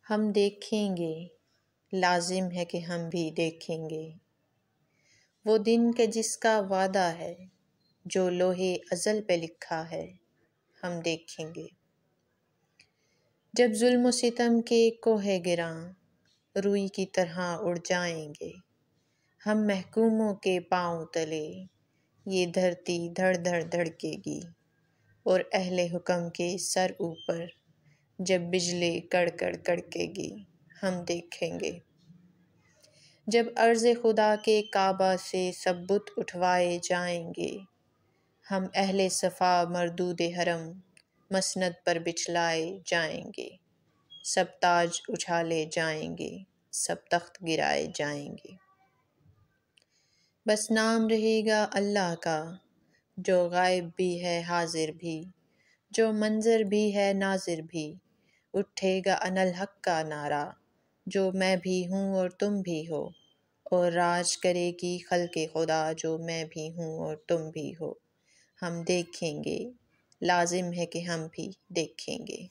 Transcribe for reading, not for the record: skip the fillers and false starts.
ہم دیکھیں گے، لازم ہے کہ ہم بھی دیکھیں گے، وہ دن کہ جس کا وعدہ ہے، جو لوحے ازل پہ لکھا ہے، ہم دیکھیں گے۔ جب ظلم و ستم کے کوہ گراں روئی کی طرح اڑ جائیں گے، ہم محکوموں کے پاؤں تلے یہ دھرتی دھڑ دھڑ دھڑکے گی، اور اہل حکم کے سر اوپر جب بجلی کڑ کڑ کڑکے گی، ہم دیکھیں گے۔ جب عرض خدا کے کعبہ سے سب بت اٹھوائے جائیں گے، ہم اہل صفا مردود حرم مسند پر بچھلائے جائیں گے، سب تاج اچھالے جائیں گے، سب تخت گرائے جائیں گے۔ بس نام رہے گا اللہ کا، جو غائب بھی ہے حاضر بھی، جو منظر بھی ہے ناظر بھی، اٹھے گا اناالحق کا نعرہ، جو میں بھی ہوں اور تم بھی ہو، اور راج کرے گی خلق خدا، جو میں بھی ہوں اور تم بھی ہو۔ ہم دیکھیں گے، لازم ہے کہ ہم بھی دیکھیں گے۔